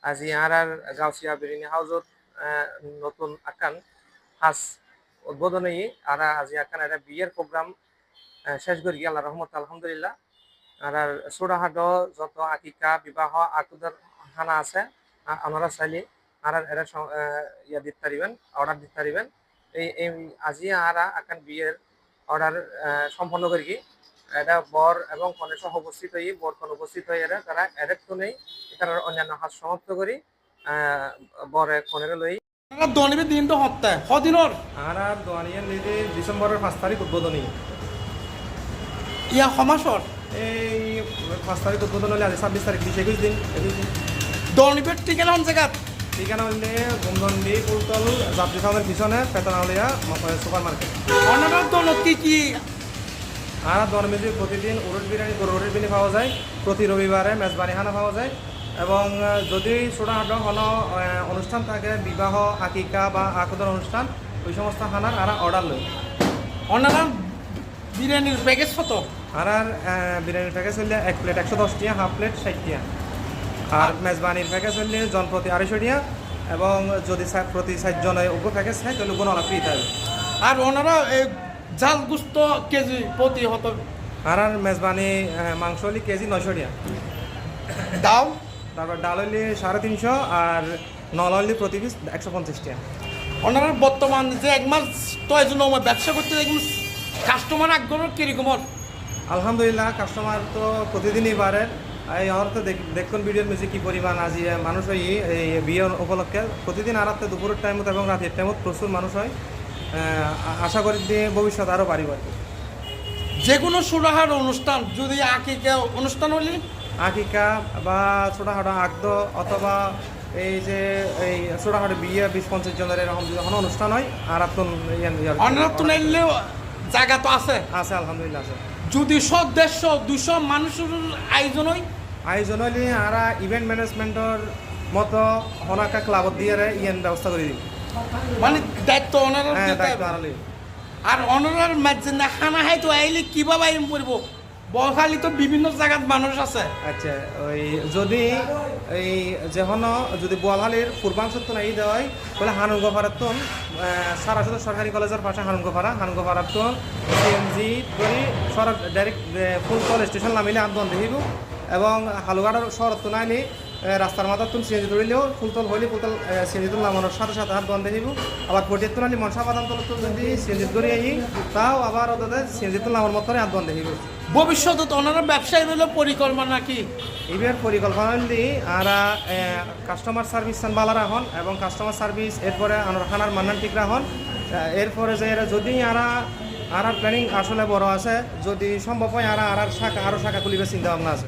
আজি আর গাউসিয়া বিরিয়ানি হাউজত নতুন আকান হাস উদ্বোধনী আর আজি আকান একটা বিয়ের প্রোগ্রাম শেষ করি আল্লাহ রহমত আলহামদুলিল্লাহ। আর ছোটখাটো যত আকিকা বিবাহ আকুদের খানা আছে আপনারা চাইলে আর এটা ইয়া দিতে পারিবেন, অর্ডার দিতে পারিবেন। এই আজি আর আকান বিয়ের অর্ডার সম্পন্ন করি এটা বর এবং কনে সহ উপস্থিত হয়ে বর কনে উপস্থিত হয়ে এরা তারা এডেক্ট নেই তারা অন্যান্য হাত সমাপ্ত করি বরে কনের লই দনিবে দিন তো হত্যা হদিনর আর দোয়ানিয়ান দিদি ডিসেম্বরের 5 তারিখ উদ্বোধনী ইয়া সমাসর এই 5 তারিখ উদ্বোধন হলে আজ 26 তারিখ 21 দিন দনিবের ঠিকানা কোন জায়গা? ঠিকানা হলে গুমদন্ডি কুলতল যাত্রী ফার্মের পিছনে পেতনাউলিয়া সুপার মার্কেট। অনার দলত কি আর দরমেজি প্রতিদিন উরুট বিরিয়ানি গরুর বিরিয়ানি পাওয়া যায়, প্রতি রবিবারে মেজবানি খানা পাওয়া যায় এবং যদি ছোটখাটো কোনো অনুষ্ঠান থাকে বিবাহ আকিকা বা আকুদের অনুষ্ঠান ওই সমস্ত খানার আর অর্ডার লই। অনার বিরিয়ানির প্যাকেজ কত? আর বিরিয়ানির প্যাকেজ হলে 1 প্লেট 110 টাকা, হাফ প্লেট 60 টাকা। আর মেজবানির প্যাকেজ হলে জনপ্রতি 250 টাকা এবং যদি প্রতি 4 জনের উপর প্যাকেজ থাকে তাহলে কোনো ফ্রি থাকবে। আর ওনারা জাল গুস্ত কেজি প্রতি হত আর মেজবানি মাংস হলে কেজি 900 টাকা। দাও তারপর ডাল হলে 350 আর নল হলে প্রতি পিস 150 টাকা। ওনারা বর্তমান যে 1 মাস তো এই জন্য ব্যবসা করতে দেখুন কাস্টমার আগ্রহ কিরকম? আলহামদুলিল্লাহ কাস্টমার তো প্রতিদিনই বাড়ে। এই আমার তো দেখুন ভিডিওর মধ্যে কি পরিমাণ আজি মানুষ হয় এই বিয়ের উপলক্ষে প্রতিদিন আর দুপুরের টাইমত এবং রাতের টাইমত প্রচুর মানুষ হয়। আশা করি যে ভবিষ্যৎ আরও বাড়িব। যে কোনো ছোটখাটো অনুষ্ঠান যদি আকিকা অনুষ্ঠান হলে আকিকা বা ছোটখাটো আগদ অথবা এই যে এই ছোটখাটো বিয়ে 20-50 জনের এরকম যদি কোনো অনুষ্ঠান হয় আর অনারত্ব নিলেও জায়গা তো আছে আছে আলহামদুলিল্লাহ আছে। যদি 100-150-200 মানুষের আয়োজন হয় হলে আর ইভেন্ট ম্যানেজমেন্টর মতো হনাকা ক্লাবত দিয়ে ইয়ান ব্যবস্থা করে দিই। মানে দায়িত্ব অনার দায়িত্ব আর অনার মাঝে না খানা খাই তো আইলে কিভাবে আইন করব? বখালি তো বিভিন্ন জায়গাত মানুষ আছে। আচ্ছা ওই যদি এই যেহনো যদি বোয়ালহালির পূর্বাংশত নাই দেওয়া হয় তাহলে হানুগোপাড়ার তো সারাসরি সরকারি কলেজের পাশে হানুগোপাড়ার তো সিএনজি করি ডাইরেক্ট ফুলতল স্টেশন নামিলে আন্দোলন দেখিব এবং হালুগাড়ার শহরত তো নাইলে রাস্তার মাথার তুন সিএনজি তুলিলেও ফুলতল হইলে ফুলতল সিএনজি তুল নামানোর সাথে সাথে হাত বন্ধ দেখিব। আবার পটিয়ার তো নালি মনসা বাদাম তলত যদি সিএনজি করে আই তাও আবার ওদের সিএনজি তুল নামার মতো হাত বন্ধ দেখিব। ভবিষ্যতে তো ওনারা ব্যবসায়ী হলে পরিকল্পনা কি? এবার পরিকল্পনা হলে আর কাস্টমার সার্ভিস বালারা হন এবং কাস্টমার সার্ভিস এরপরে খানার মান্নান ঠিক রাখুন। এরপরে যে যদি আর প্ল্যানিং আসলে বড় আছে যদি সম্ভব হয় আর শাখা খুলিবে চিন্তা ভাবনা আছে।